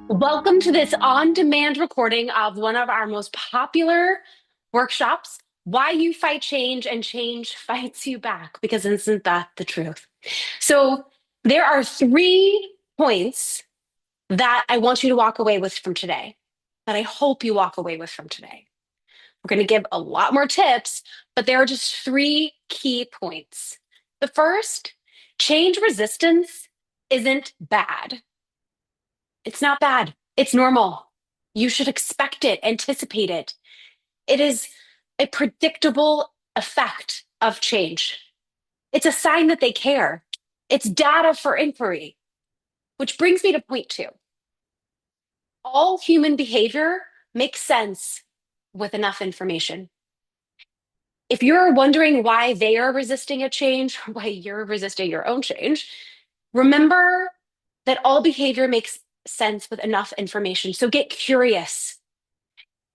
Welcome to this on-demand recording of one of our most popular workshops, Why You Fight Change and Change Fights You Back, because isn't that the truth? So there are 3 points that I want you to walk away with from today, that I hope you walk away with from today. We're going to give a lot more tips, but there are just 3 key points. The first, change resistance isn't bad. It's not bad. It's normal. You should expect it, anticipate it. It is a predictable effect of change. It's a sign that they care. It's data for inquiry, which brings me to point 2. All human behavior makes sense with enough information. If you're wondering why they are resisting a change, why you're resisting your own change, remember that all behavior makes sense with enough information. So get curious.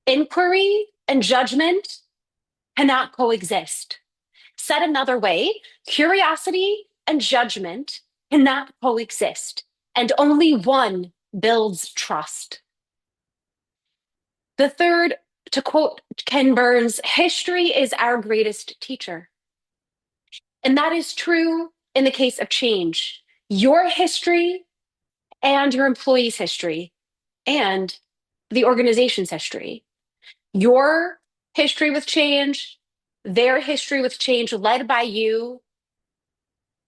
Inquiry and judgment cannot coexist. Said another way, curiosity and judgment cannot coexist, and only one builds trust. The third, to quote Ken Burns, history is our greatest teacher. And that is true in the case of change. Your history and your employee's history and the organization's history. Your history with change, their history with change led by you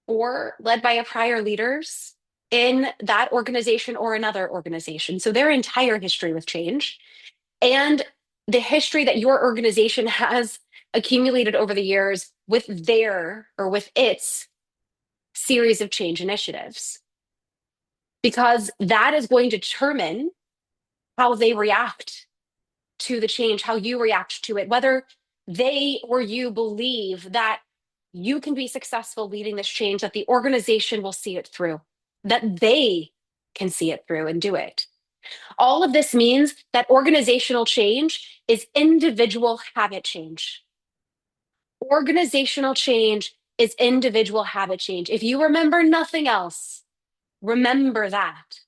or led by a prior leaders in that organization or another organization. So their entire history with change and the history that your organization has accumulated over the years with their or with its series of change initiatives. Because that is going to determine how they react to the change, how you react to it, whether they or you believe that you can be successful leading this change, that the organization will see it through, that they can see it through and do it. All of this means that organizational change is individual habit change. Organizational change is individual habit change. If you remember nothing else, remember that.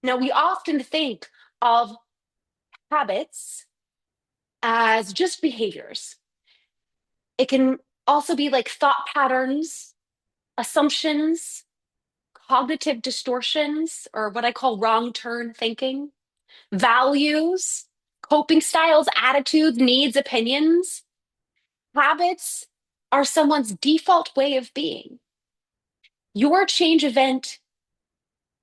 Now, we often think of habits as just behaviors. It can also be like thought patterns, assumptions, cognitive distortions, or what I call wrong turn thinking, values, coping styles, attitudes, needs, opinions. Habits are someone's default way of being. Your change event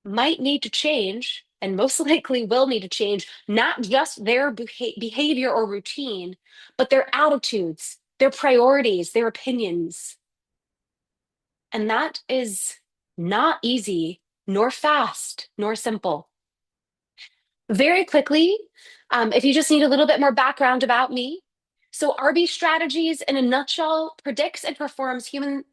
might need to change and most likely will need to change not just their behavior or routine, but their attitudes, their priorities, their opinions. And that is not easy, nor fast, nor simple. Very quickly, if you just need a little bit more background about me. So RB Strategies in a nutshell predicts and transforms human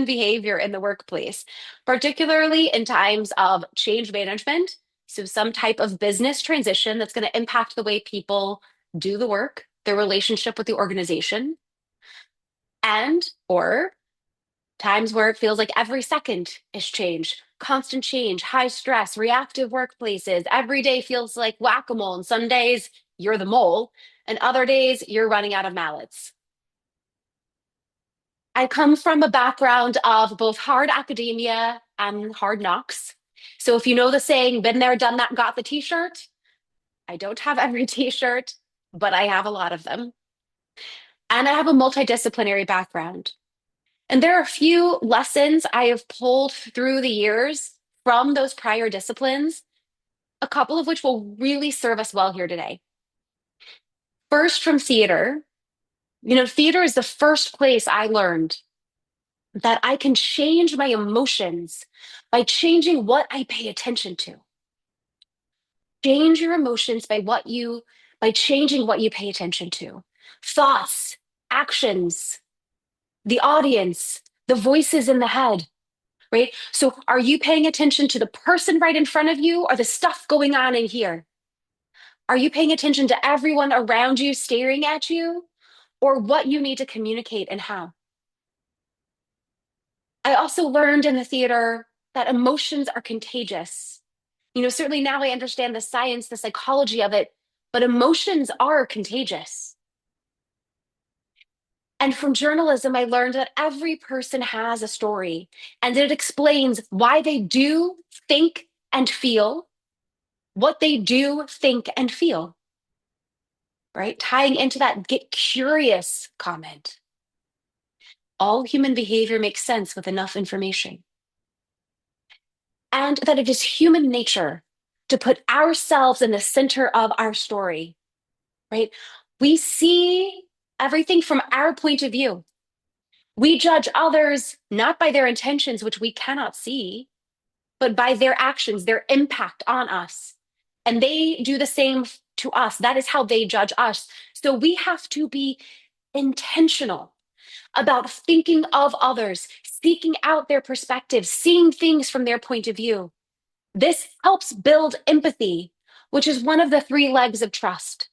behavior in the workplace, particularly in times of change management. So some type of business transition that's going to impact the way people do the work, their relationship with the organization, and or times where it feels like every second is change, constant change, high stress, reactive workplaces. Every day feels like whack-a-mole. And some days you're the mole, and other days you're running out of mallets. I come from a background of both hard academia and hard knocks. So if you know the saying, been there, done that, got the t-shirt, I don't have every t-shirt, but I have a lot of them. And I have a multidisciplinary background. And there are a few lessons I have pulled through the years from those prior disciplines, a couple of which will really serve us well here today. First, from theater. Theater is the first place I learned that I can change my emotions by changing what I pay attention to. Change your emotions by changing what you pay attention to. Thoughts, actions, the audience, the voices in the head, right? So are you paying attention to the person right in front of you or the stuff going on in here? Are you paying attention to everyone around you staring at you or what you need to communicate and how? I also learned in the theater that emotions are contagious. Certainly now I understand the science, the psychology of it, but emotions are contagious. And from journalism, I learned that every person has a story and that it explains why they do think and feel what they do think and feel, right? Tying into that get curious comment. All human behavior makes sense with enough information. And that it is human nature to put ourselves in the center of our story, right? We see everything from our point of view. We judge others not by their intentions, which we cannot see, but by their actions, their impact on us. And they do the same to us. That is how they judge us. So we have to be intentional about thinking of others, seeking out their perspectives, seeing things from their point of view. This helps build empathy, which is one of the three legs of trust.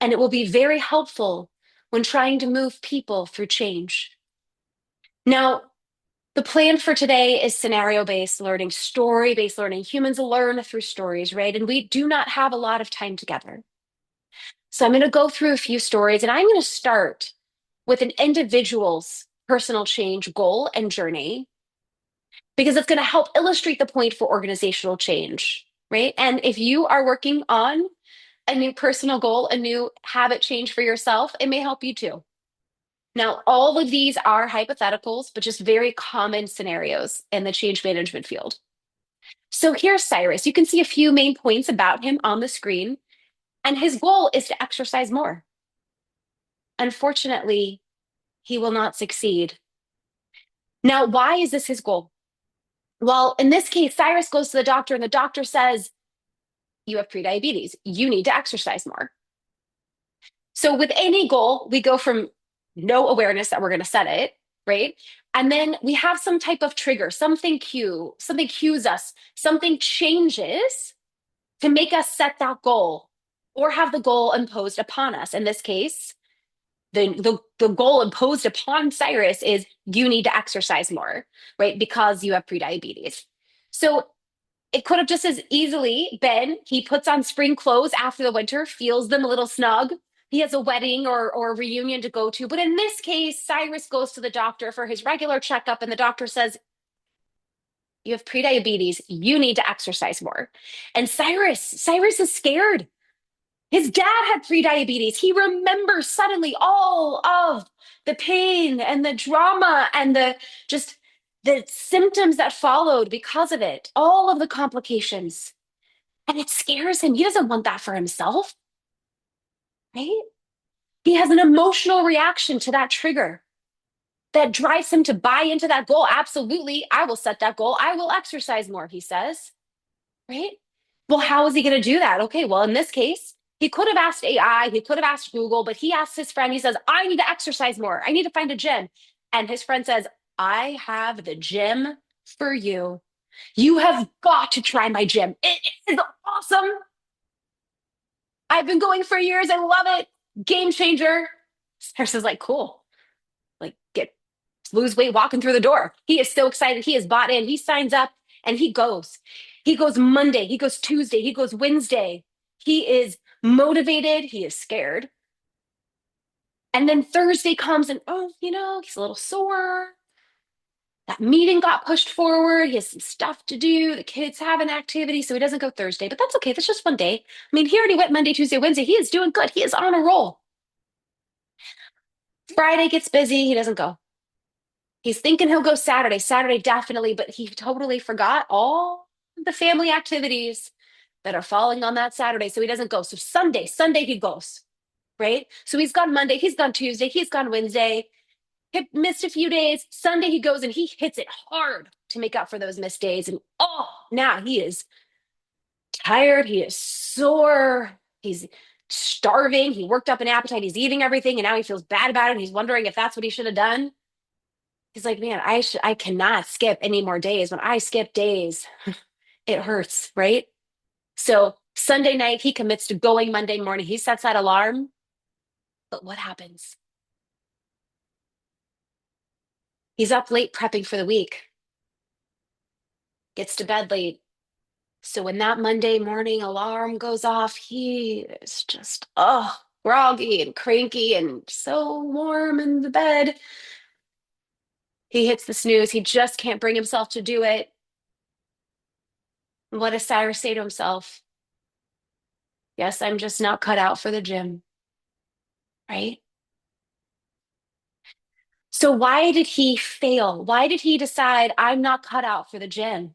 And it will be very helpful when trying to move people through change. Now, the plan for today is scenario based learning, story based learning. Humans learn through stories, right? And we do not have a lot of time together. So I'm going to go through a few stories and I'm going to start with an individual's personal change goal and journey because it's going to help illustrate the point for organizational change, right? And if you are working on a new personal goal, a new habit change for yourself, it may help you too. Now, all of these are hypotheticals, but just very common scenarios in the change management field. So here's Cyrus. You can see a few main points about him on the screen, and his goal is to exercise more. Unfortunately, he will not succeed. Now, why is this his goal? Well, in this case, Cyrus goes to the doctor, and the doctor says, you have prediabetes. You need to exercise more. So with any goal, we go from no awareness that we're going to set it, right? And then we have some type of trigger, something cues us, something changes to make us set that goal or have the goal imposed upon us. In this case, the goal imposed upon Cyrus is you need to exercise more, right? Because you have prediabetes. So it could have just as easily been he puts on spring clothes after the winter, feels them a little snug. He has a wedding or a reunion to go to. But in this case, Cyrus goes to the doctor for his regular checkup, and the doctor says, you have prediabetes. You need to exercise more. And Cyrus is scared. His dad had prediabetes. He remembers suddenly all of the pain and the drama and the symptoms that followed because of it, all of the complications. And it scares him. He doesn't want that for himself, right? He has an emotional reaction to that trigger that drives him to buy into that goal. Absolutely. I will set that goal. I will exercise more, he says, right? Well, how is he going to do that? Okay, well, in this case, he could have asked AI, he could have asked Google, but he asked his friend, he says, I need to exercise more. I need to find a gym. And his friend says, I have the gym for you. You have got to try my gym. It is awesome. I've been going for years. I love it. Game changer. Harris is like, cool. Like, lose weight walking through the door. He is so excited. He is bought in. He signs up and he goes. He goes Monday. He goes Tuesday. He goes Wednesday. He is motivated. He is scared. And then Thursday comes and, oh, he's a little sore. That meeting got pushed forward. He has some stuff to do. The kids have an activity, so he doesn't go Thursday, but that's okay. That's just one day. I mean, he already went Monday, Tuesday, Wednesday. He is doing good. He is on a roll. Friday gets busy. He doesn't go. He's thinking he'll go Saturday. Saturday, definitely, but he totally forgot all the family activities that are falling on that Saturday, so he doesn't go. So Sunday he goes, right? So he's gone Monday, he's gone Tuesday, he's gone Wednesday. He missed a few days. Sunday he goes and he hits it hard to make up for those missed days. And now he is tired. He is sore. He's starving. He worked up an appetite. He's eating everything. And now he feels bad about it. He's wondering if that's what he should have done. He's like, man, I cannot skip any more days. When I skip days, it hurts, right? So Sunday night, he commits to going Monday morning. He sets that alarm. But what happens? He's up late prepping for the week. gets to bed late. So when that Monday morning alarm goes off, he is just, oh, groggy and cranky and so warm in the bed. He hits the snooze. He just can't bring himself to do it. What does Cyrus say to himself? Yes, I'm just not cut out for the gym, right? So why did he fail? Why did he decide I'm not cut out for the gym?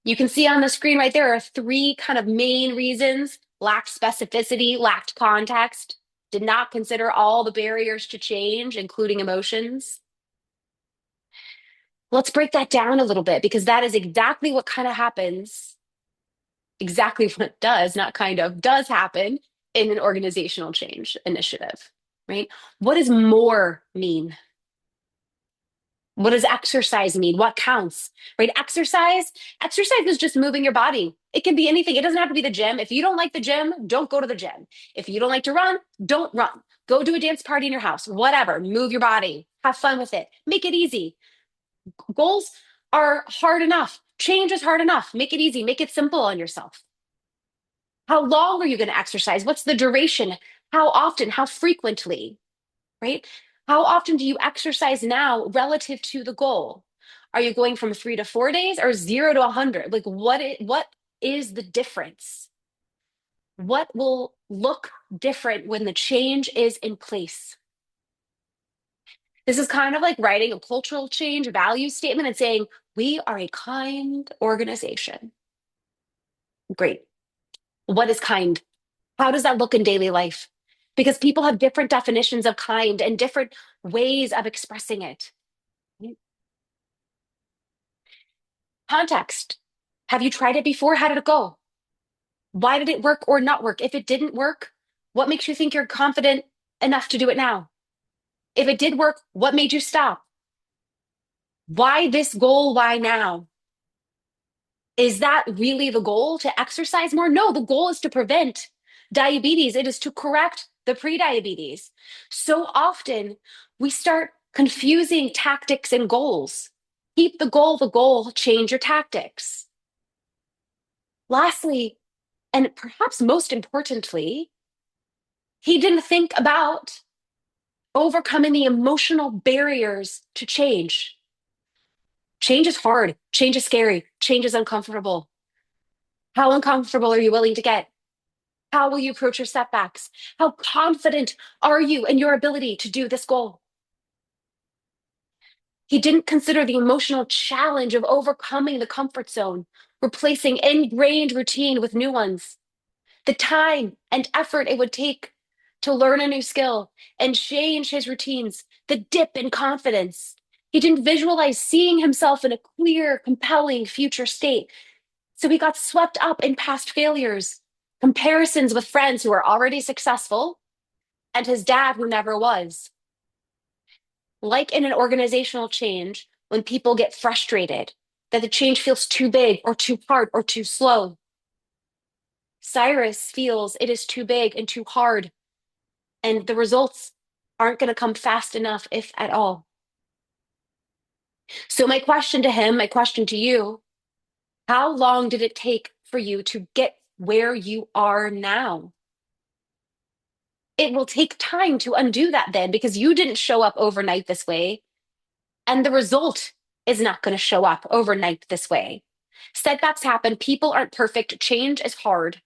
You can see on the screen right there are three kind of main reasons: lacked specificity, lacked context, did not consider all the barriers to change, including emotions. Let's break that down a little bit because that is exactly what kind of happens, exactly what does, not kind of, does happen in an organizational change initiative, right? What does more mean? What does exercise mean? What counts, right? Exercise is just moving your body. It can be anything. It doesn't have to be the gym. If you don't like the gym, don't go to the gym. If you don't like to run, don't run. Go do a dance party in your house, whatever. Move your body. Have fun with it. Make it easy. Goals are hard enough. Change is hard enough. Make it easy. Make it simple on yourself. How long are you going to exercise? What's the duration? How often? How frequently? Right? How often do you exercise now relative to the goal? Are you going from 3 to 4 days or 0 to 100? Like, what is the difference? What will look different when the change is in place? This is kind of like writing a cultural change value statement and saying, we are a kind organization. Great. What is kind? How does that look in daily life? Because people have different definitions of kind and different ways of expressing it. Context. Have you tried it before? How did it go? Why did it work or not work? If it didn't work, what makes you think you're confident enough to do it now? If it did work, what made you stop? Why this goal? Why now? Is that really the goal, to exercise more? No, the goal is to prevent diabetes. It is to correct the prediabetes. So often we start confusing tactics and goals. Keep the goal, change your tactics. Lastly, and perhaps most importantly, he didn't think about overcoming the emotional barriers to change. Change is hard. Change is scary. Change is uncomfortable. How uncomfortable are you willing to get? How will you approach your setbacks? How confident are you in your ability to do this goal? He didn't consider the emotional challenge of overcoming the comfort zone, replacing ingrained routine with new ones, the time and effort it would take to learn a new skill and change his routines, the dip in confidence. He didn't visualize seeing himself in a clear, compelling future state. So he got swept up in past failures, comparisons with friends who are already successful, and his dad who never was. Like in an organizational change, when people get frustrated that the change feels too big or too hard or too slow, Cyrus feels it is too big and too hard, and the results aren't going to come fast enough, if at all. So, my question to him, my question to you: how long did it take for you to get where you are now? It will take time to undo that then, because you didn't show up overnight this way, and the result is not going to show up overnight this way. Setbacks happen, people aren't perfect, change is hard,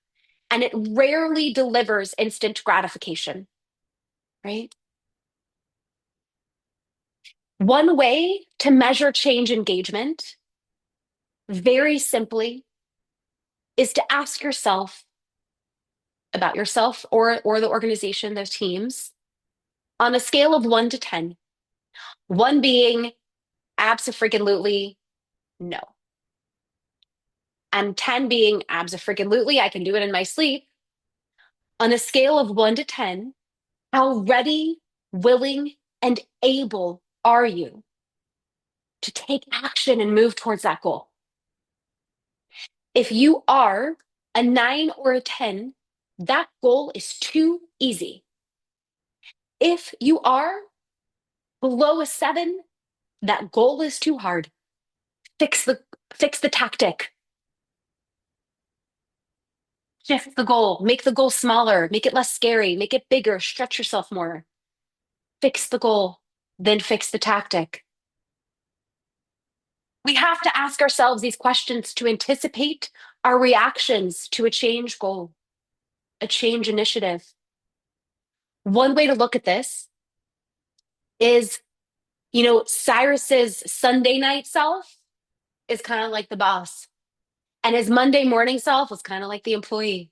and it rarely delivers instant gratification, right? One way to measure change engagement, very simply, is to ask yourself about yourself or the organization, those teams, on a scale of 1 to 10. One being abso-freaking-lutely no, and 10 being abso-freaking-lutely I can do it in my sleep. On a scale of 1 to 10, how ready, willing, and able are you to take action and move towards that goal? If you are a 9 or a 10, that goal is too easy. If you are below a 7, that goal is too hard. Fix the tactic, shift the goal, make the goal smaller, make it less scary, make it bigger, stretch yourself more. Fix the goal, then fix the tactic. We have to ask ourselves these questions to anticipate our reactions to a change goal, a change initiative. One way to look at this is, Cyrus's Sunday night self is kind of like the boss, and his Monday morning self was kind of like the employee.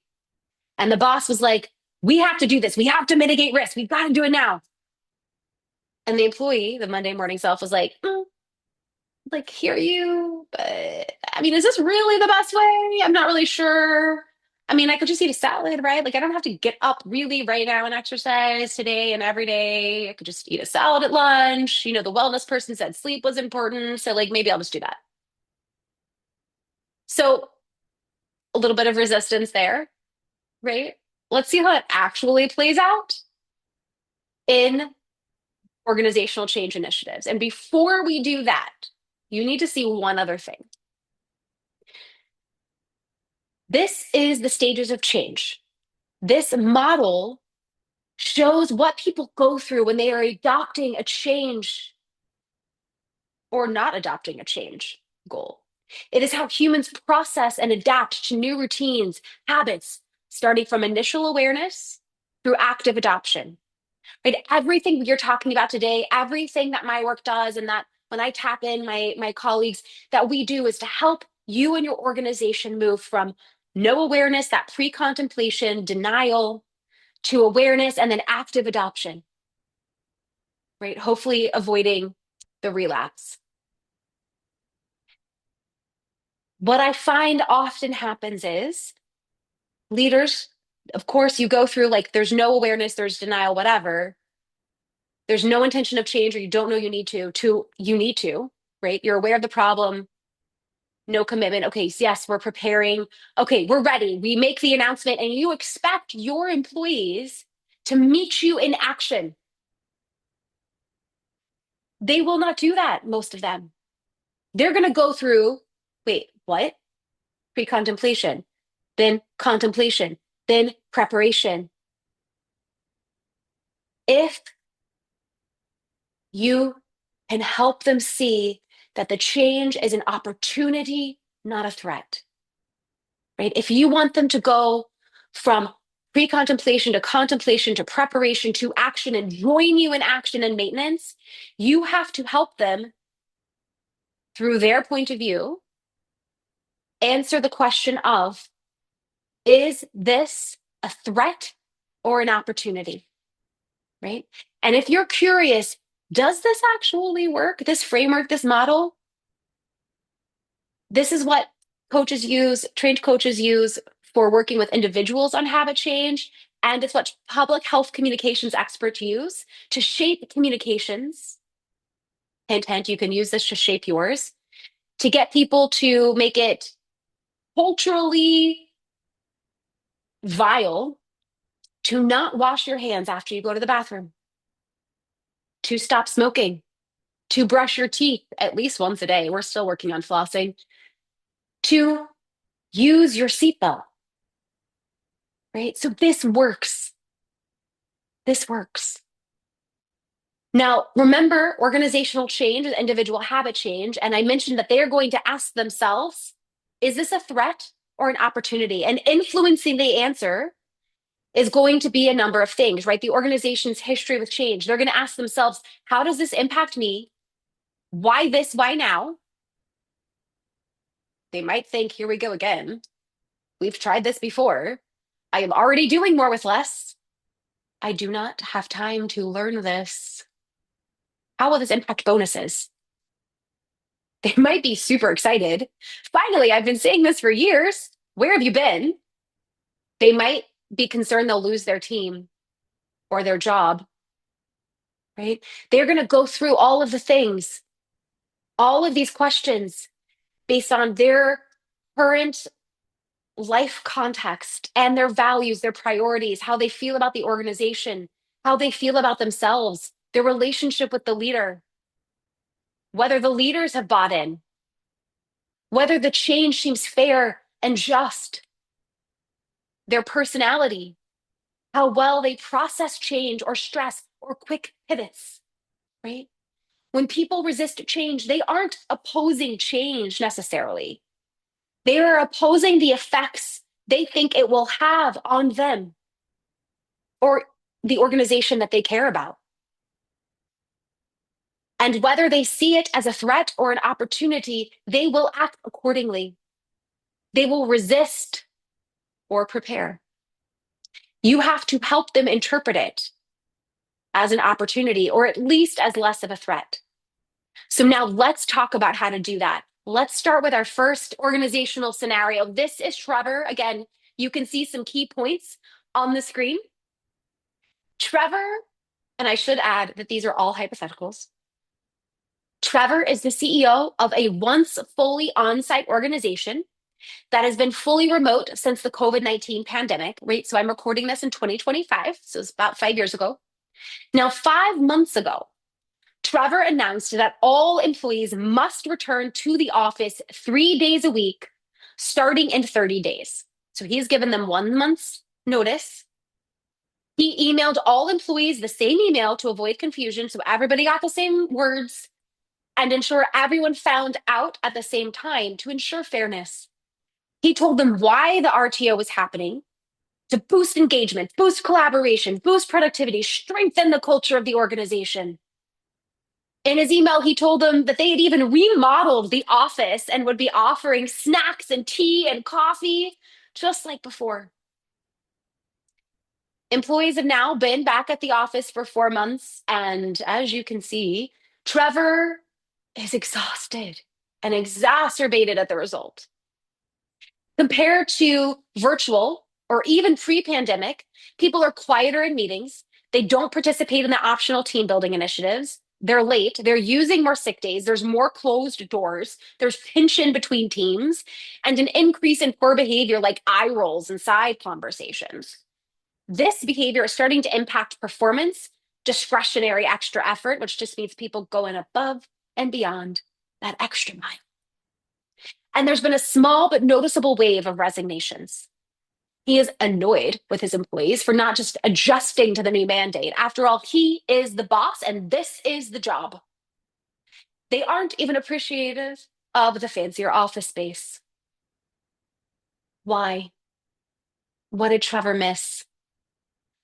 And the boss was like, we have to do this. We have to mitigate risk. We've got to do it now. And the employee, the Monday morning self, was like, like, hear you, but I mean, is this really the best way? I'm not really sure. I mean, I could just eat a salad, right? Like, I don't have to get up really right now and exercise today and every day. I could just eat a salad at lunch. The wellness person said sleep was important. So, like, maybe I'll just do that. So, a little bit of resistance there, right? Let's see how it actually plays out in organizational change initiatives. And before we do that, you need to see one other thing. This is the stages of change. This model shows what people go through when they are adopting a change or not adopting a change goal. It is how humans process and adapt to new routines, habits, starting from initial awareness through active adoption. Right? Everything you're talking about today, everything that my work does, and that when I tap in my colleagues, that we do is to help you and your organization move from no awareness, that pre-contemplation, denial, to awareness and then active adoption, right? Hopefully avoiding the relapse. What I find often happens is leaders, of course, you go through like there's no awareness, there's denial, whatever. There's no intention of change, or you don't know you need to you need to, right? You're aware of the problem, no commitment. Okay, so yes, we're preparing. Okay, we're ready. We make the announcement, and you expect your employees to meet you in action. They will not do that, most of them. They're going to go through, wait, what? Pre-contemplation, then contemplation, then preparation. If you can help them see that the change is an opportunity, not a threat, right? If you want them to go from pre-contemplation to contemplation to preparation to action and join you in action and maintenance, you have to help them through their point of view answer the question of, is this a threat or an opportunity? Right? And if you're curious, does this actually work? This framework, this model? This is what coaches use, trained coaches use for working with individuals on habit change. And it's what public health communications experts use to shape communications. Hint, hint, you can use this to shape yours, to get people to make it culturally vile to not wash your hands after you go to the bathroom, to stop smoking, to brush your teeth at least once a day. We're still working on flossing, to use your seatbelt, right? So this works. This works. Now, remember, organizational change is individual habit change. And I mentioned that they are going to ask themselves, is this a threat or an opportunity? And influencing the answer is going to be a number of things, right? The organization's history with change. They're going to ask themselves, how does this impact me? Why this? Why now? They might think, here we go again. We've tried this before. I am already doing more with less. I do not have time to learn this. How will this impact bonuses? They might be super excited. Finally, I've been saying this for years. Where have you been? They might be concerned they'll lose their team or their job, right? They're going to go through all of the things, all of these questions based on their current life context and their values, their priorities, how they feel about the organization, how they feel about themselves, their relationship with the leader, whether the leaders have bought in. whether the change seems fair and just, their personality, how well they process change or stress or quick pivots, right? When people resist change, they aren't opposing change necessarily. They are opposing the effects they think it will have on them or the organization that they care about. And whether they see it as a threat or an opportunity, they will act accordingly. They will resist or prepare. You have to help them interpret it as an opportunity or at least as less of a threat. So now let's talk about how to do that. Let's start with our first organizational scenario. This is Trevor. Again, you can see some key points on the screen. Trevor, and I should add that these are all hypotheticals. Trevor is the CEO of a once fully on site organization that has been fully remote since the COVID-19 pandemic, right? So I'm recording this in 2025. So it's about 5 years ago. Now, 5 months ago, Trevor announced that all employees must return to the office 3 days a week, starting in 30 days. So he's given them 1 month's notice. He emailed all employees the same email to avoid confusion, so everybody got the same words and ensure everyone found out at the same time to ensure fairness. He told them why the RTO was happening to boost engagement, boost collaboration, boost productivity, strengthen the culture of the organization. In his email, he told them that they had even remodeled the office and would be offering snacks and tea and coffee, just like before. Employees have now been back at the office for 4 months, and as you can see, Trevor is exhausted and exacerbated at the result. Compared to virtual or even pre pandemic, people are quieter in meetings. They don't participate in the optional team building initiatives. They're late. They're using more sick days. There's more closed doors. There's tension between teams and an increase in poor behavior like eye rolls and side conversations. This behavior is starting to impact performance, discretionary extra effort, which just means people going above and beyond that extra mile. And there's been a small but noticeable wave of resignations. He is annoyed with his employees for not just adjusting to the new mandate. After all, he is the boss and this is the job. They aren't even appreciative of the fancier office space. Why? What did Trevor miss?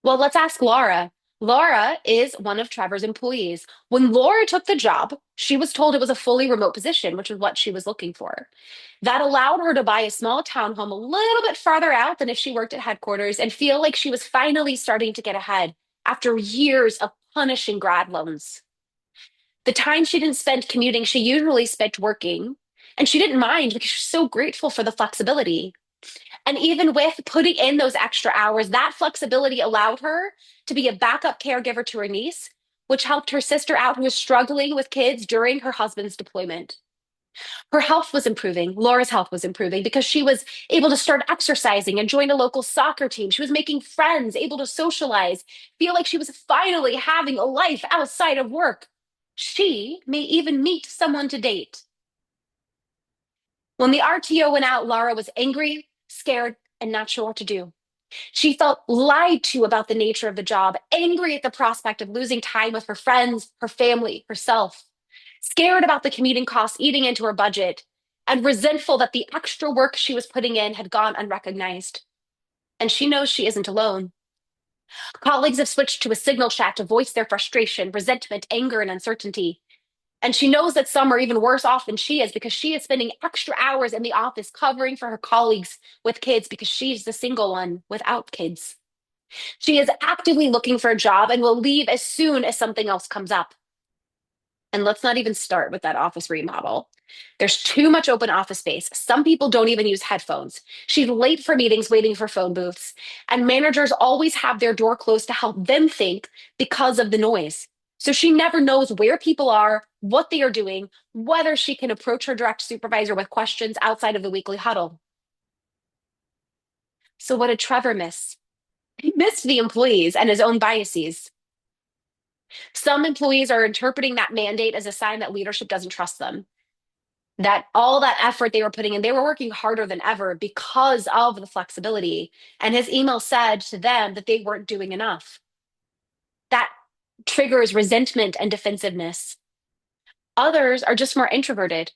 Well, let's ask Laura. Laura is one of Trevor's employees. When Laura took the job, she was told it was a fully remote position, which is what she was looking for. That allowed her to buy a small townhome a little bit farther out than if she worked at headquarters and feel like she was finally starting to get ahead after years of punishing grad loans. The time she didn't spend commuting, she usually spent working, and she didn't mind because she's so grateful for the flexibility. And even with putting in those extra hours, that flexibility allowed her to be a backup caregiver to her niece, which helped her sister out who was struggling with kids during her husband's deployment. Her health was improving. Laura's health was improving because she was able to start exercising and join a local soccer team. She was making friends, able to socialize, feel like she was finally having a life outside of work. She may even meet someone to date. When the RTO went out, Laura was angry, scared, and not sure what to do. She felt lied to about the nature of the job, angry at the prospect of losing time with her friends, her family, herself, scared about the commuting costs eating into her budget, and resentful that the extra work she was putting in had gone unrecognized. And she knows she isn't alone. Colleagues have switched to a signal chat to voice their frustration, resentment, anger, and uncertainty. And she knows that some are even worse off than she is because she is spending extra hours in the office covering for her colleagues with kids because she's the single one without kids. She is actively looking for a job and will leave as soon as something else comes up. And let's not even start with that office remodel. There's too much open office space. Some people don't even use headphones. She's late for meetings, waiting for phone booths. And managers always have their door closed to help them think because of the noise. So she never knows where people are, what they are doing, whether she can approach her direct supervisor with questions outside of the weekly huddle. So what did Trevor miss? He missed the employees and his own biases. Some employees are interpreting that mandate as a sign that leadership doesn't trust them. That all that effort they were putting in, they were working harder than ever because of the flexibility. And his email said to them that they weren't doing enough. That triggers resentment and defensiveness. Others are just more introverted.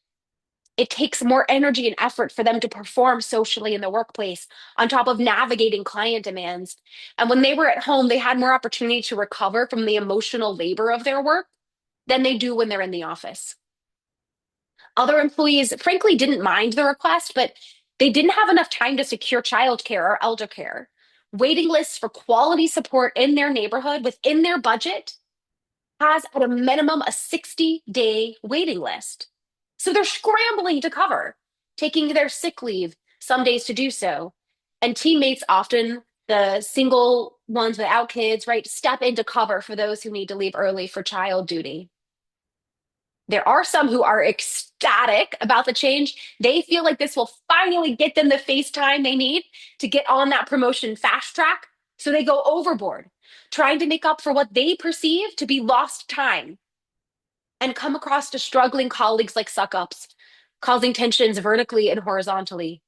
It takes more energy and effort for them to perform socially in the workplace on top of navigating client demands. And when they were at home, they had more opportunity to recover from the emotional labor of their work than they do when they're in the office. Other employees, frankly, didn't mind the request, but they didn't have enough time to secure childcare or elder care. Waiting lists for quality support in their neighborhood within their budget has at a minimum a 60-day waiting list. So they're scrambling to cover, taking their sick leave some days to do so. And teammates, often the single ones without kids, right, step in to cover for those who need to leave early for child duty. There are some who are ecstatic about the change. They feel like this will finally get them the face time they need to get on that promotion fast track. So they go overboard, trying to make up for what they perceive to be lost time and come across to struggling colleagues like suck ups, causing tensions vertically and horizontally.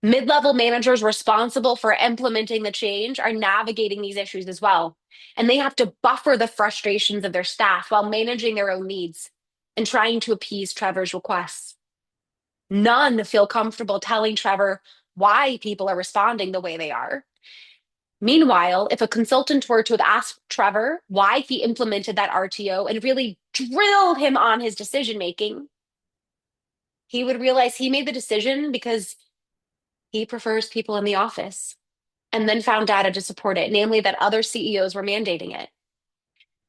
Mid level managers responsible for implementing the change are navigating these issues as well. And they have to buffer the frustrations of their staff while managing their own needs and trying to appease Trevor's requests. None feel comfortable telling Trevor why people are responding the way they are. Meanwhile, if a consultant were to have asked Trevor why he implemented that RTO and really drilled him on his decision making, he would realize he made the decision because he prefers people in the office and then found data to support it, namely that other CEOs were mandating it.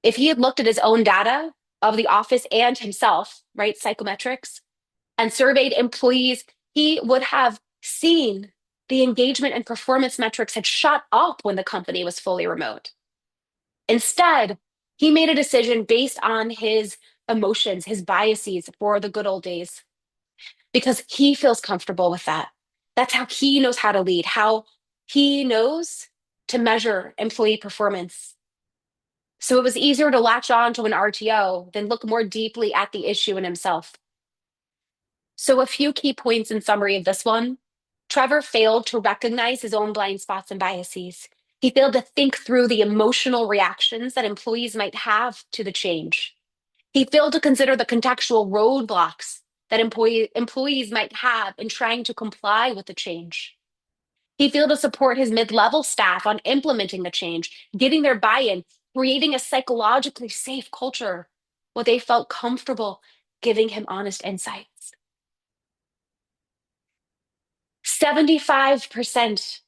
If he had looked at his own data of the office and himself, right, psychometrics, and surveyed employees, he would have seen the engagement and performance metrics had shot up when the company was fully remote. Instead, he made a decision based on his emotions, his biases for the good old days, because he feels comfortable with that. That's how he knows how to lead, how he knows to measure employee performance. So it was easier to latch on to an RTO than look more deeply at the issue in himself. So, a few key points in summary of this one. Trevor failed to recognize his own blind spots and biases. He failed to think through the emotional reactions that employees might have to the change. He failed to consider the contextual roadblocks that employees might have in trying to comply with the change. He failed to support his mid level staff on implementing the change, getting their buy in, creating a psychologically safe culture where they felt comfortable giving him honest insights. 75%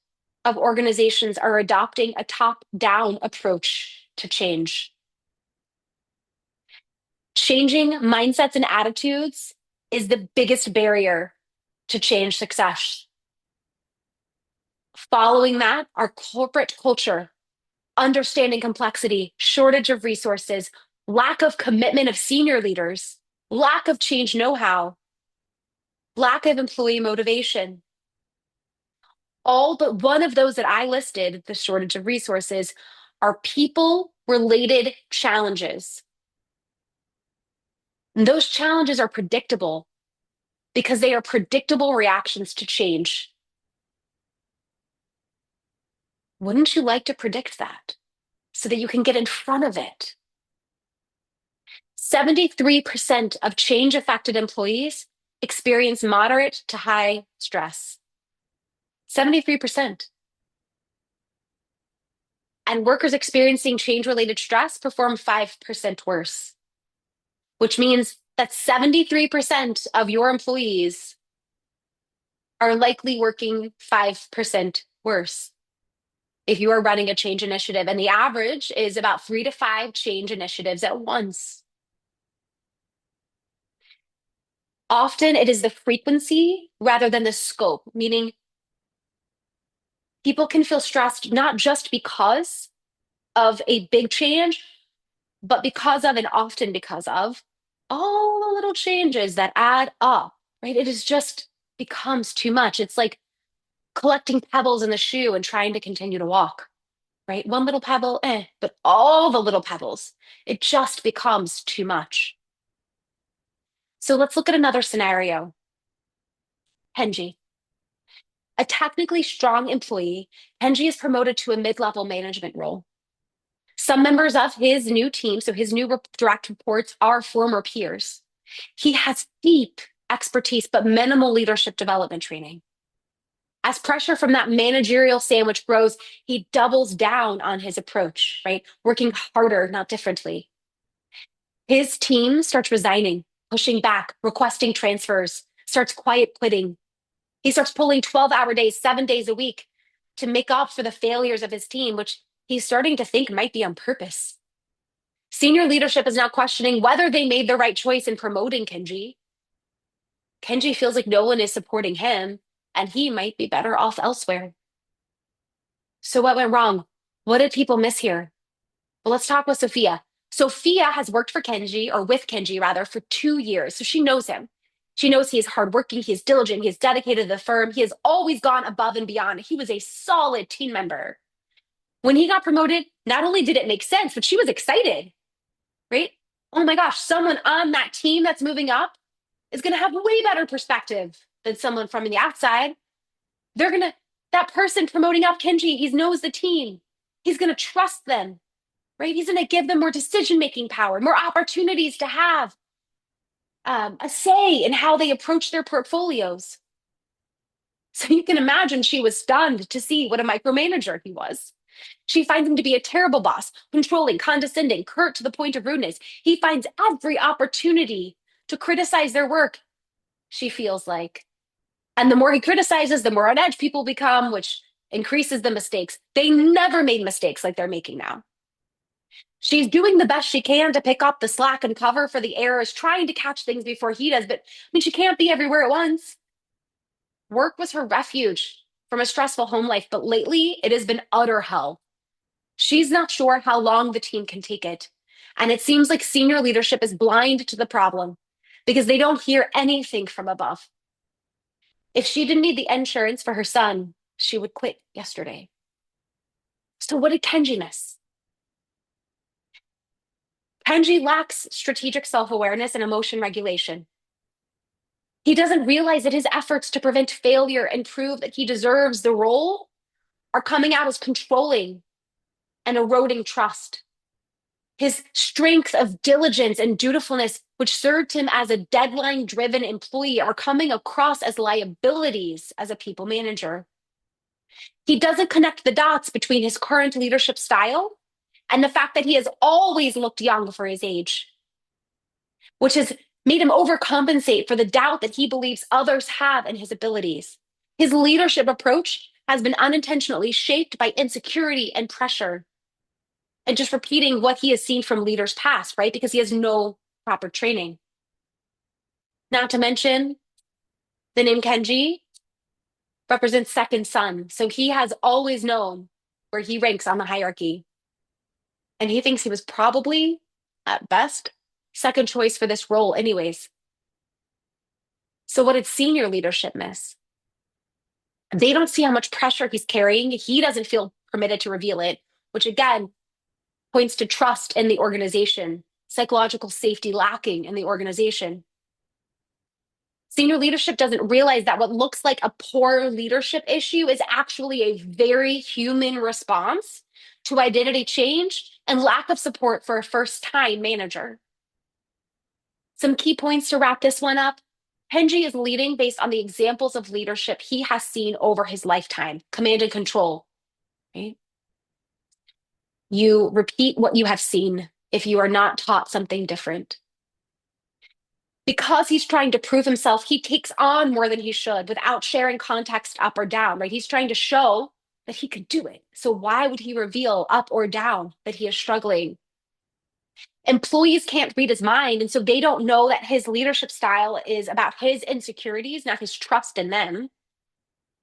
of organizations are adopting a top down approach to change. Changing mindsets and attitudes is the biggest barrier to change success. Following that, our corporate culture, understanding complexity, shortage of resources, lack of commitment of senior leaders, lack of change know how, lack of employee motivation. All but one of those that I listed, the shortage of resources, are people related challenges. And those challenges are predictable because they are predictable reactions to change. Wouldn't you like to predict that so that you can get in front of it? 73% of change affected employees experience moderate to high stress. 73%. And workers experiencing change related stress perform 5% worse, which means that 73% of your employees are likely working 5% worse if you are running a change initiative. And the average is about 3 to 5 change initiatives at once. Often it is the frequency rather than the scope, meaning people can feel stressed not just because of a big change, but because of and often because of all the little changes that add up, right? It is just becomes too much. It's like collecting pebbles in the shoe and trying to continue to walk, right? One little pebble, but all the little pebbles, it just becomes too much. So let's look at another scenario. Kenji, a technically strong employee, Kenji is promoted to a mid-level management role. Some members of his new team, so his new direct reports, are former peers. He has deep expertise, but minimal leadership development training. As pressure from that managerial sandwich grows, he doubles down on his approach, right? Working harder, not differently. His team starts resigning, pushing back, requesting transfers, starts quiet quitting. He starts pulling 12-hour days, 7 days a week to make up for the failures of his team, which he's starting to think might be on purpose. Senior leadership is now questioning whether they made the right choice in promoting Kenji. Kenji feels like no one is supporting him, and he might be better off elsewhere. So, what went wrong? What did people miss here? Well, let's talk with Sophia. Sophia has worked for Kenji, or with Kenji rather, for 2 years. So she knows him. She knows he is hardworking, he is diligent, he is dedicated to the firm, he has always gone above and beyond. He was a solid team member. When he got promoted, not only did it make sense, but she was excited, right? Oh my gosh, someone on that team that's moving up is going to have way better perspective than someone from the outside. They're going to, that person promoting up Kenji, he knows the team. He's going to trust them, right? He's going to give them more decision-making power, more opportunities to have a say in how they approach their portfolios. So you can imagine she was stunned to see what a micromanager he was. She finds him to be a terrible boss, controlling, condescending, curt to the point of rudeness. He finds every opportunity to criticize their work, she feels like. And the more he criticizes, the more on edge people become, which increases the mistakes. They never made mistakes like they're making now. She's doing the best she can to pick up the slack and cover for the errors, trying to catch things before he does. But I mean, she can't be everywhere at once. Work was her refuge from a stressful home life, but lately it has been utter hell. She's not sure how long the team can take it. And it seems like senior leadership is blind to the problem because they don't hear anything from above. If she didn't need the insurance for her son, she would quit yesterday. So, what did Kenji miss? Kenji lacks strategic self awareness and emotion regulation. He doesn't realize that his efforts to prevent failure and prove that he deserves the role are coming out as controlling and eroding trust. His strength of diligence and dutifulness, which served him as a deadline driven employee, are coming across as liabilities as a people manager. He doesn't connect the dots between his current leadership style and the fact that he has always looked young for his age, which has made him overcompensate for the doubt that he believes others have in his abilities. His leadership approach has been unintentionally shaped by insecurity and pressure, and just repeating what he has seen from leaders past, right? Because he has no proper training. Not to mention, the name Kenji represents second son. So he has always known where he ranks on the hierarchy. And he thinks he was probably, at best, second choice for this role, anyways. So, what did senior leadership miss? They don't see how much pressure he's carrying. He doesn't feel permitted to reveal it, which again points to trust in the organization, psychological safety lacking in the organization. Senior leadership doesn't realize that what looks like a poor leadership issue is actually a very human response to identity change and lack of support for a first time manager. Some key points to wrap this one up. Kenji is leading based on the examples of leadership he has seen over his lifetime, command and control. Right? You repeat what you have seen if you are not taught something different. Because he's trying to prove himself, he takes on more than he should without sharing context up or down, right? He's trying to show that he could do it. So why would he reveal up or down that he is struggling? Employees can't read his mind, and so they don't know that his leadership style is about his insecurities, not his trust in them.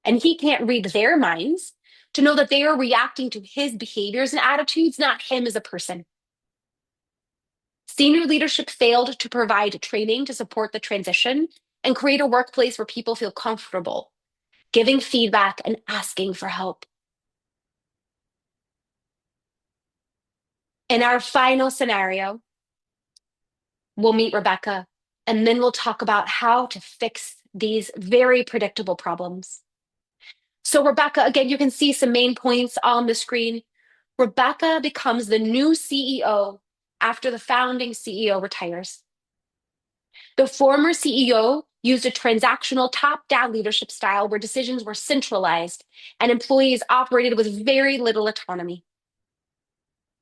And he can't read their minds to know that they are reacting to his behaviors and attitudes, not him as a person. Senior leadership failed to provide training to support the transition and create a workplace where people feel comfortable giving feedback and asking for help. In our final scenario, we'll meet Rebecca. And then we'll talk about how to fix these very predictable problems. So, Rebecca, again, you can see some main points on the screen. Rebecca becomes the new CEO after the founding CEO retires. The former CEO used a transactional top down leadership style where decisions were centralized and employees operated with very little autonomy.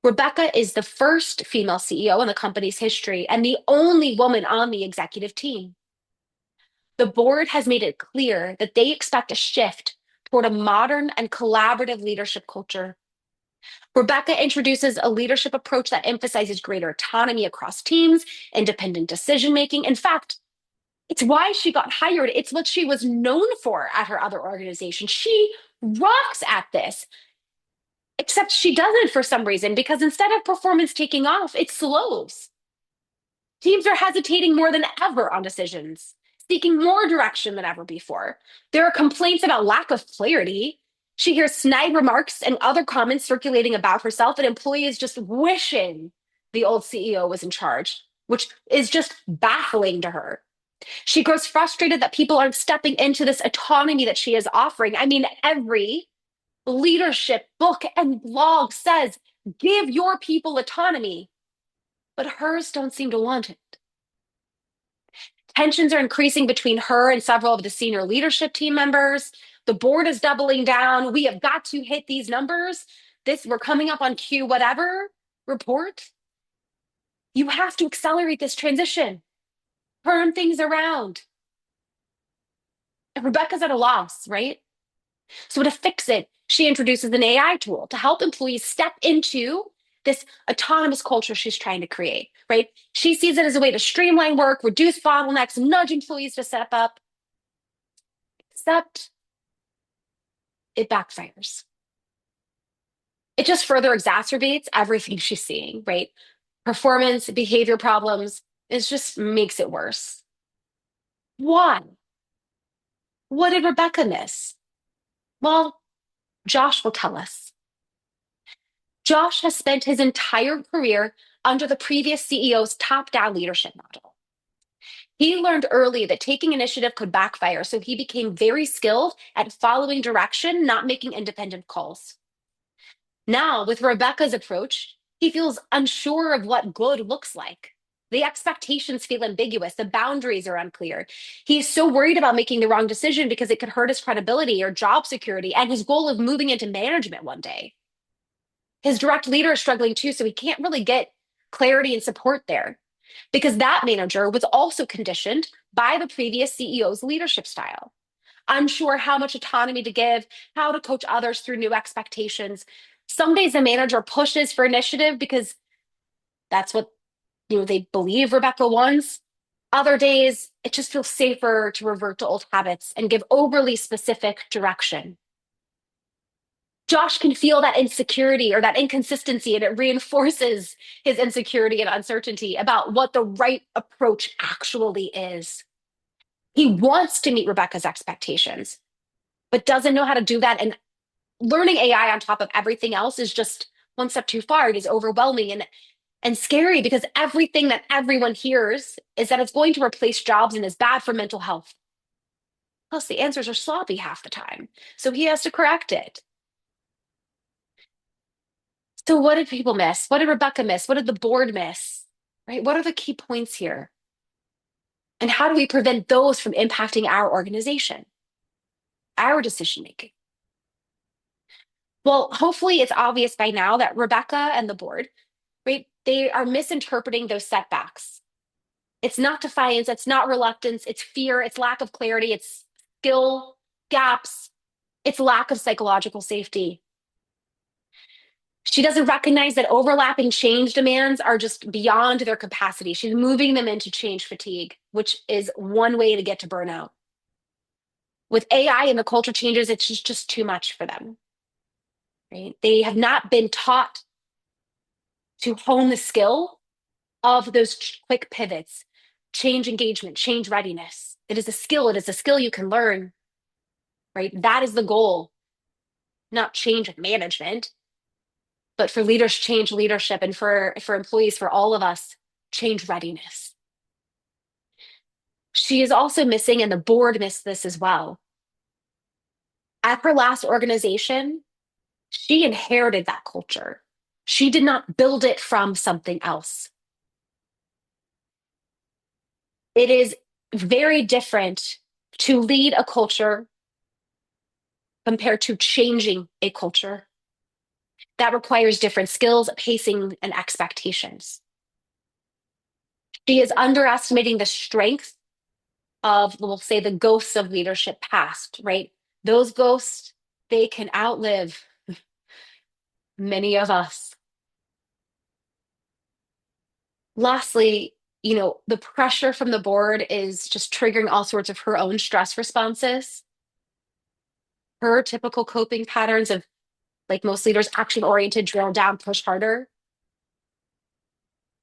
Rebecca is the first female CEO in the company's history and the only woman on the executive team. The board has made it clear that they expect a shift toward a modern and collaborative leadership culture. Rebecca introduces a leadership approach that emphasizes greater autonomy across teams, independent decision making. In fact, it's why she got hired. It's what she was known for at her other organization. She rocks at this, except she doesn't for some reason, because instead of performance taking off, it slows. Teams are hesitating more than ever on decisions, seeking more direction than ever before. There are complaints about lack of clarity. She hears snide remarks and other comments circulating about herself, and employees just wishing the old CEO was in charge, which is just baffling to her. She grows frustrated that people aren't stepping into this autonomy that she is offering. I mean, every leadership book and blog says give your people autonomy, but hers don't seem to want it. Tensions are increasing between her and several of the senior leadership team members. The board is doubling down. We have got to hit these numbers. We're coming up on Q whatever report. You have to accelerate this transition, turn things around. And Rebecca's at a loss, right? So to fix it, she introduces an AI tool to help employees step into this autonomous culture she's trying to create, right? She sees it as a way to streamline work, reduce bottlenecks, nudge employees to step up, except it backfires. It just further exacerbates everything she's seeing, right? Performance, behavior problems, it just makes it worse. Why? What did Rebecca miss? Well, Josh will tell us. Josh has spent his entire career under the previous CEO's top down leadership model. He learned early that taking initiative could backfire, so he became very skilled at following direction, not making independent calls. Now, with Rebecca's approach, he feels unsure of what good looks like. The expectations feel ambiguous, the boundaries are unclear. He's so worried about making the wrong decision because it could hurt his credibility or job security and his goal of moving into management one day. His direct leader is struggling too, so he can't really get clarity and support there because that manager was also conditioned by the previous CEO's leadership style. Unsure how much autonomy to give, how to coach others through new expectations. Some days the manager pushes for initiative because that's what they believe Rebecca wants. Other days, it just feels safer to revert to old habits and give overly specific direction. Josh can feel that insecurity or that inconsistency, and it reinforces his insecurity and uncertainty about what the right approach actually is. He wants to meet Rebecca's expectations, but doesn't know how to do that. And learning AI on top of everything else is just one step too far. It is overwhelming and scary because everything that everyone hears is that it's going to replace jobs and is bad for mental health. Plus, the answers are sloppy half the time. So he has to correct it. So, what did people miss? What did Rebecca miss? What did the board miss? Right? What are the key points here? And how do we prevent those from impacting our organization, our decision making? Well, hopefully it's obvious by now that Rebecca and the board, right, they are misinterpreting those setbacks. It's not defiance, it's not reluctance, it's fear, it's lack of clarity, it's skill gaps, it's lack of psychological safety. She doesn't recognize that overlapping change demands are just beyond their capacity. She's moving them into change fatigue, which is one way to get to burnout. With AI and the culture changes, it's just too much for them. Right? They have not been taught to hone the skill of those quick pivots, change engagement, change readiness. It is a skill. It is a skill you can learn. Right? That is the goal, not change management. But for leaders, change leadership, and for employees, for all of us, change readiness. She is also missing, and the board missed this as well. At her last organization, she inherited that culture. She did not build it from something else. It is very different to lead a culture compared to changing a culture. That requires different skills, pacing, and expectations. She is underestimating the strength of, we'll say, the ghosts of leadership past, right? Those ghosts, they can outlive many of us. Lastly, the pressure from the board is just triggering all sorts of her own stress responses, her typical coping patterns of, like most leaders, action oriented, drill down, push harder.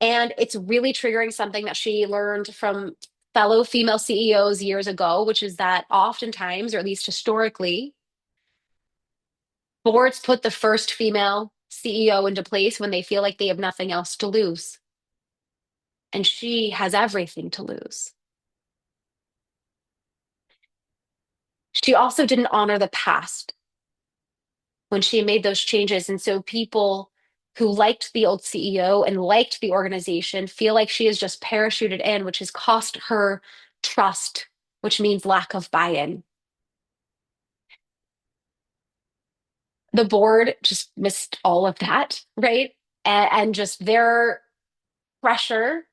And it's really triggering something that she learned from fellow female CEOs years ago, which is that oftentimes, or at least historically, boards put the first female CEO into place when they feel like they have nothing else to lose. And she has everything to lose. She also didn't honor the past when she made those changes. And so people who liked the old CEO and liked the organization feel like she is just parachuted in, which has cost her trust, which means lack of buy-in. The board just missed all of that, right? And just their pressure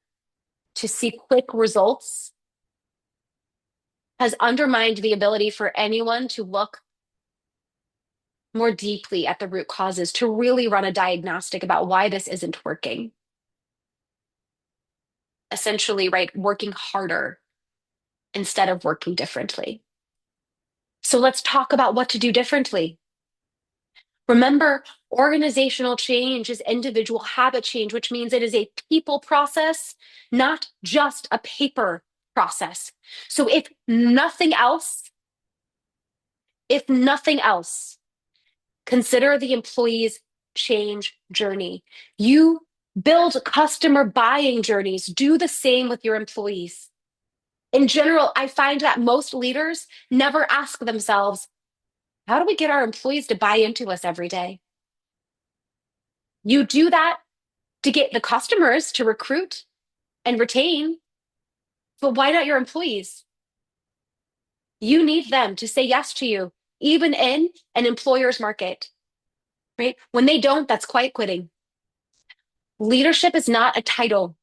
to see quick results has undermined the ability for anyone to look more deeply at the root causes, to really run a diagnostic about why this isn't working. Essentially, right, working harder instead of working differently. So let's talk about what to do differently. Remember, organizational change is individual habit change, which means it is a people process, not just a paper process. So if nothing else, consider the employee's change journey. You build customer buying journeys. Do the same with your employees. In general, I find that most leaders never ask themselves, how do we get our employees to buy into us every day? You do that to get the customers to recruit and retain, but why not your employees? You need them to say yes to you, even in an employer's market, right? When they don't, that's quiet quitting. Leadership is not a title.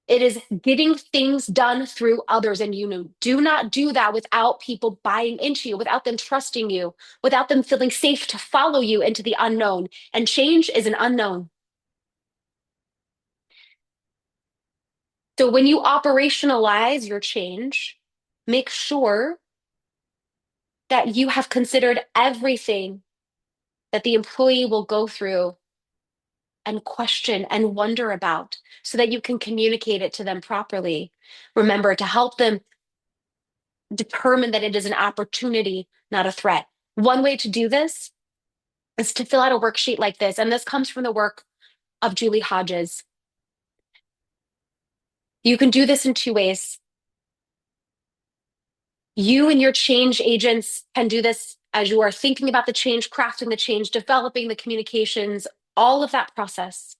It is getting things done through others. And do not do that without people buying into you, without them trusting you, without them feeling safe to follow you into the unknown. And change is an unknown. So when you operationalize your change, make sure that you have considered everything that the employee will go through and question and wonder about so that you can communicate it to them properly. Remember, to help them determine that it is an opportunity, not a threat. One way to do this is to fill out a worksheet like this. And this comes from the work of Julie Hodges. You can do this in two ways. You and your change agents can do this as you are thinking about the change, crafting the change, developing the communications, all of that process.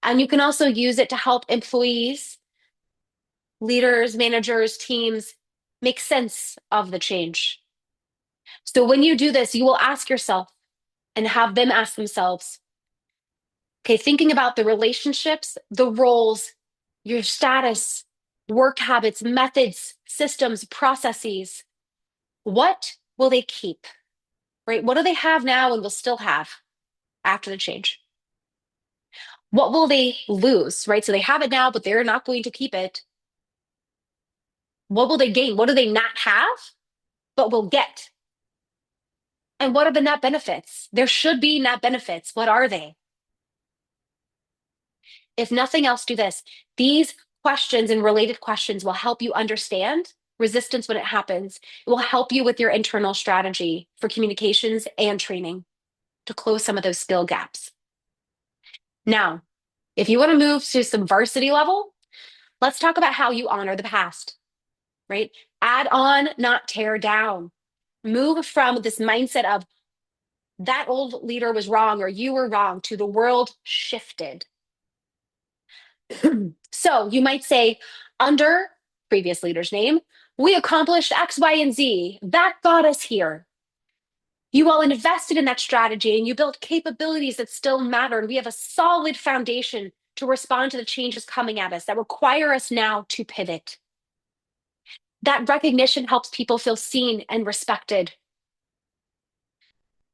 And you can also use it to help employees, leaders, managers, teams make sense of the change. So when you do this, you will ask yourself and have them ask themselves, okay, thinking about the relationships, the roles, your status, work habits, methods, systems, processes, what will they keep, right? What do they have now and will still have after the change? What will they lose, right? So they have it now, but they're not going to keep it. What will they gain? What do they not have, but will get? And what are the net benefits? There should be net benefits. What are they? If nothing else, do this. These questions and related questions will help you understand resistance when it happens. It will help you with your internal strategy for communications and training to close some of those skill gaps. Now, if you want to move to some varsity level, Let's talk about how you honor the past, right? Add on, not tear down. Move from this mindset of that old leader was wrong or you were wrong to the world shifted. So you might say, under previous leader's name, we accomplished X, Y, and Z. That got us here. You all invested in that strategy and you built capabilities that still matter. And we have a solid foundation to respond to the changes coming at us that require us now to pivot. That recognition helps people feel seen and respected.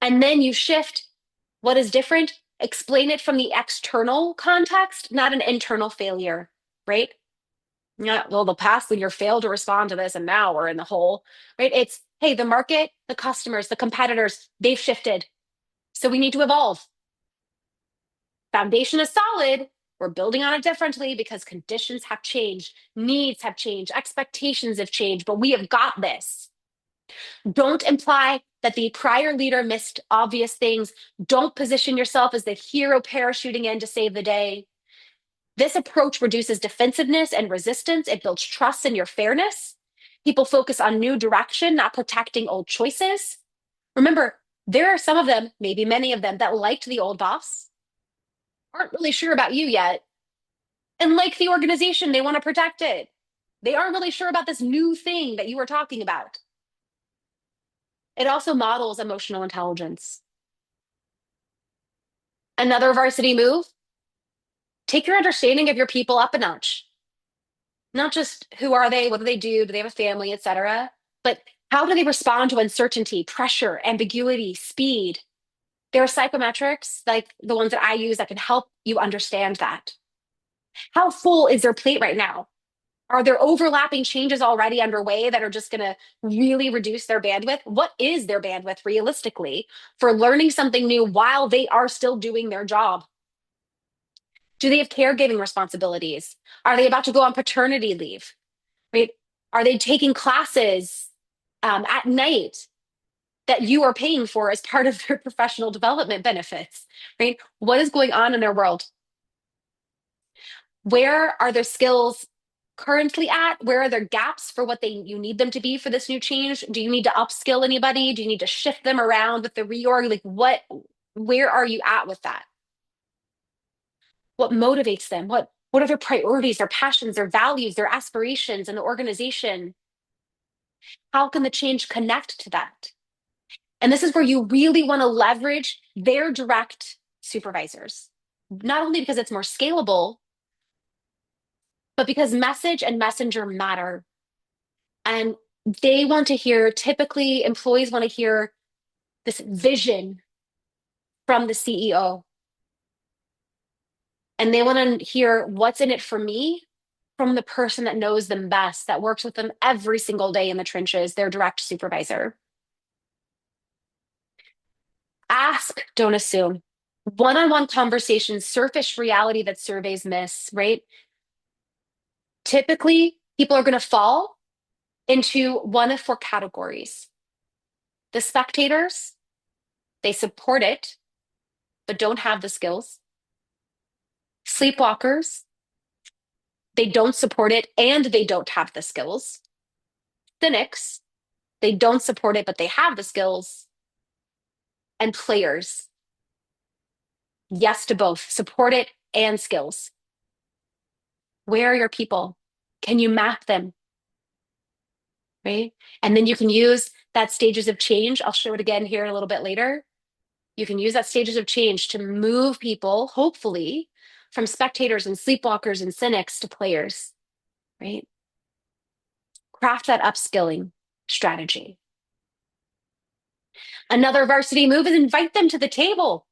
And then you shift what is different, explain it from the external context, not an internal failure, right? Yeah, well, the past leader failed to respond to this, and now we're in the hole, right? It's, hey, the market, the customers, the competitors, they've shifted. So we need to evolve. Foundation is solid. We're building on it differently because conditions have changed, needs have changed, expectations have changed, but we have got this. Don't imply that the prior leader missed obvious things. Don't position yourself as the hero parachuting in to save the day. This approach reduces defensiveness and resistance. It builds trust in your fairness. People focus on new direction, not protecting old choices. Remember, there are some of them, maybe many of them, that liked the old boss, aren't really sure about you yet, and like the organization, they want to protect it. They aren't really sure about this new thing that you were talking about. It also models emotional intelligence. Another varsity move, take your understanding of your people up a notch. Not just who are they, what do they have a family, etc., but how do they respond to uncertainty, pressure, ambiguity, speed? There are psychometrics like the ones that I use that can help you understand that. How full is their plate right now? Are there overlapping changes already underway that are just going to really reduce their bandwidth? What is their bandwidth realistically for learning something new while they are still doing their job? Do they have caregiving responsibilities? Are they about to go on paternity leave? Right? Are they taking classes at night that you are paying for as part of their professional development benefits? Right? What is going on in their world? Where are their skills currently at? Where are their gaps for what you need them to be for this new change? Do you need to upskill anybody? Do you need to shift them around with the reorg? Like where are you at with that? What motivates them? What are their priorities, their passions, their values, their aspirations in the organization? How can the change connect to that? And this is where you really want to leverage their direct supervisors, not only because it's more scalable, but because message and messenger matter. And they want to hear, typically, employees want to hear this vision from the CEO. And they want to hear what's in it for me from the person that knows them best, that works with them every single day in the trenches, their direct supervisor. Ask, don't assume. One-on-one conversations surface reality that surveys miss, right? Typically, people are going to fall into one of four categories. The spectators, they support it, but don't have the skills. Sleepwalkers, they don't support it and they don't have the skills. Cynics, they don't support it, but they have the skills. And players, yes to both, support it and skills. Where are your people? Can you map them? Right? And then you can use that stages of change. I'll show it again here a little bit later. You can use that stages of change to move people, hopefully, from spectators and sleepwalkers and cynics to players, right? Craft that upskilling strategy. Another varsity move is invite them to the table.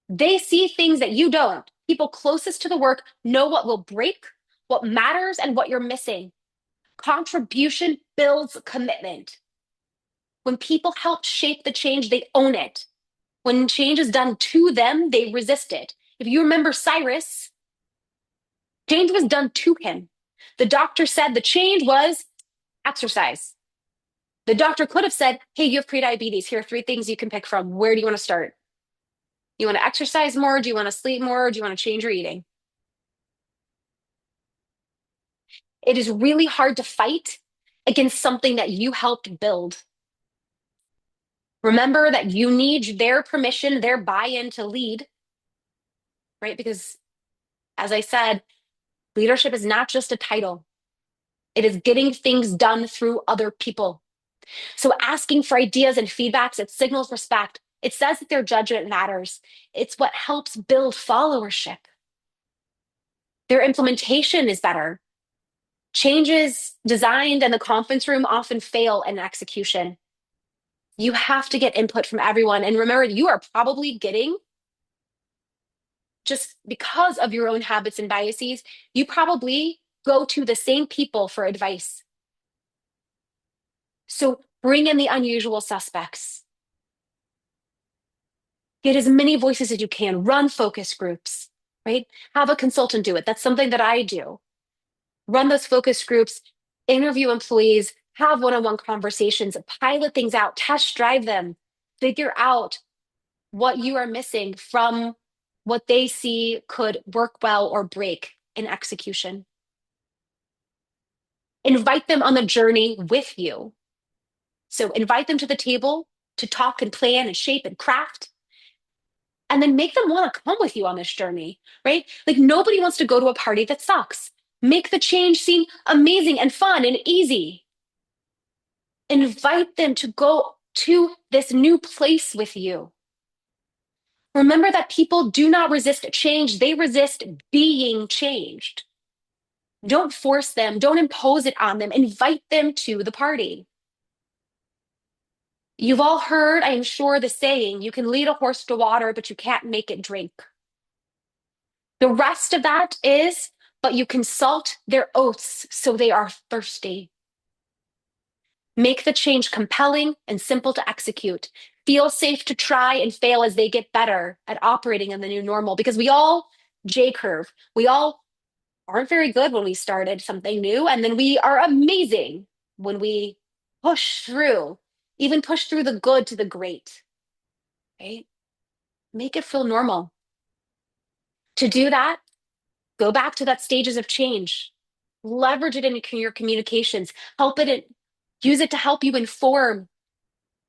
They see things that you don't. People closest to the work know what will break, what matters, and what you're missing. Contribution builds commitment. When people help shape the change, they own it. When change is done to them, they resist it. If you remember Cyrus, change was done to him. The doctor said the change was exercise. The doctor could have said, hey, you have prediabetes. Here are three things you can pick from. Where do you want to start? You want to exercise more? Do you want to sleep more? Do you want to change your eating? It is really hard to fight against something that you helped build. Remember that you need their permission, their buy-in to lead, right? Because as I said, leadership is not just a title. It is getting things done through other people. So asking for ideas and feedbacks, it signals respect. It says that their judgment matters. It's what helps build followership. Their implementation is better. Changes designed in the conference room often fail in execution. You have to get input from everyone. And remember, you are probably getting, just because of your own habits and biases, you probably go to the same people for advice. So bring in the unusual suspects. Get as many voices as you can. Run focus groups, right? Have a consultant do it. That's something that I do. Run those focus groups, interview employees, have one-on-one conversations, pilot things out, test drive them, figure out what you are missing from what they see could work well or break in execution. Invite them on the journey with you. So invite them to the table to talk and plan and shape and craft, and then make them want to come with you on this journey, right? Like nobody wants to go to a party that sucks. Make the change seem amazing and fun and easy. Invite them to go to this new place with you. Remember that people do not resist change, they resist being changed. Don't force them, don't impose it on them, invite them to the party. You've all heard, I am sure, the saying, you can lead a horse to water, but you can't make it drink. The rest of that is, but you can salt their oaths so they are thirsty. Make the change compelling and simple to execute. Feel safe to try and fail as they get better at operating in the new normal, because we all J curve. We all aren't very good when we started something new, and then we are amazing when we push through, even push through the good to the great, right? Make it feel normal. To do that, go back to that stages of change. Leverage it in your communications. Use it to help you inform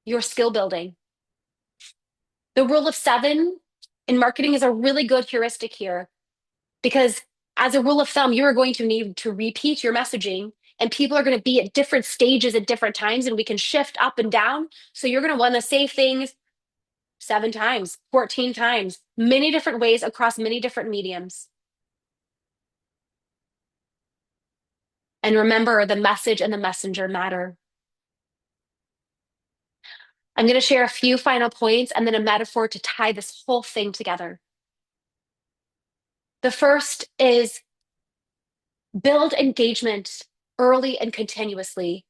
your skill building. The rule of seven in marketing is a really good heuristic here, because as a rule of thumb, you are going to need to repeat your messaging, and people are going to be at different stages at different times, and we can shift up and down. So you're going to want to say things 7 times, 14 times, many different ways across many different mediums. And remember, the message and the messenger matter. I'm going to share a few final points and then a metaphor to tie this whole thing together. The first is build engagement early and continuously.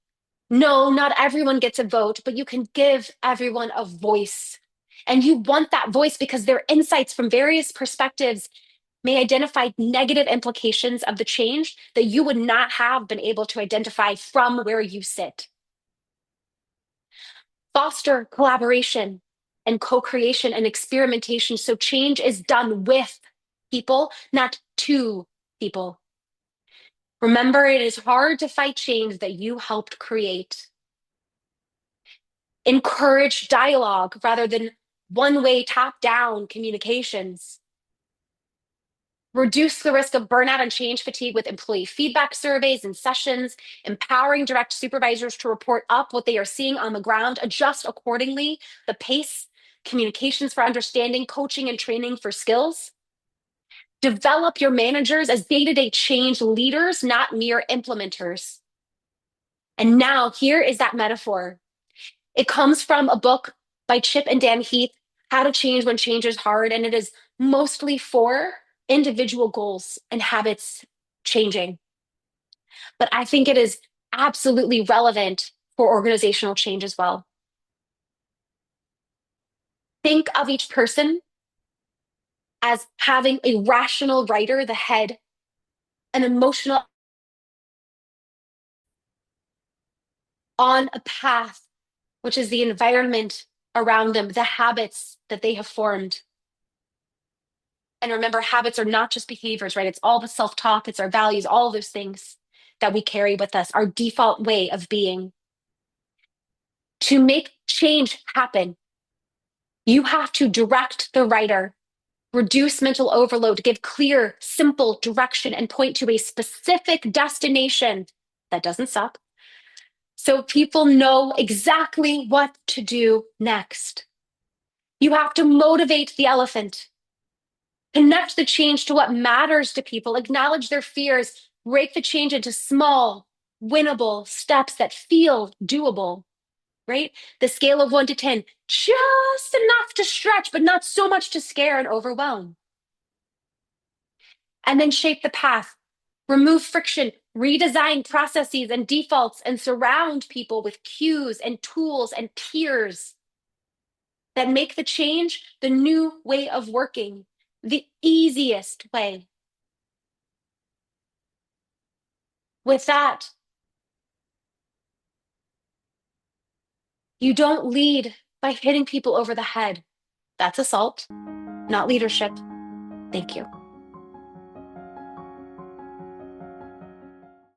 No, not everyone gets a vote, but you can give everyone a voice. And you want that voice because their insights from various perspectives may identify negative implications of the change that you would not have been able to identify from where you sit. Foster collaboration and co-creation and experimentation so change is done with people, not to people. Remember, it is hard to fight change that you helped create. Encourage dialogue rather than one-way top-down communications. Reduce the risk of burnout and change fatigue with employee feedback surveys and sessions, empowering direct supervisors to report up what they are seeing on the ground, adjust accordingly the pace, communications for understanding, coaching and training for skills. Develop your managers as day-to-day change leaders, not mere implementers. And now here is that metaphor. It comes from a book by Chip and Dan Heath, How to Change When Change is Hard, and it is mostly for individual goals and habits changing. But I think it is absolutely relevant for organizational change as well. Think of each person as having a rational writer, the head, an emotional on a path, which is the environment around them, the habits that they have formed. And remember, habits are not just behaviors, right? It's all the self-talk, it's our values, all of those things. that we carry with us, our default way of being. To make change happen, you have to direct the writer, reduce mental overload, give clear, simple direction, and point to a specific destination that doesn't suck, so people know exactly what to do next. You have to motivate the elephant, connect the change to what matters to people, acknowledge their fears, break the change into small, winnable steps that feel doable, right? The scale of 1 to 10, just enough to stretch, but not so much to scare and overwhelm. And then shape the path, remove friction, redesign processes and defaults, and surround people with cues and tools and peers that make the change the new way of working, the easiest way. With that, you don't lead by hitting people over the head. That's assault, not leadership. Thank you.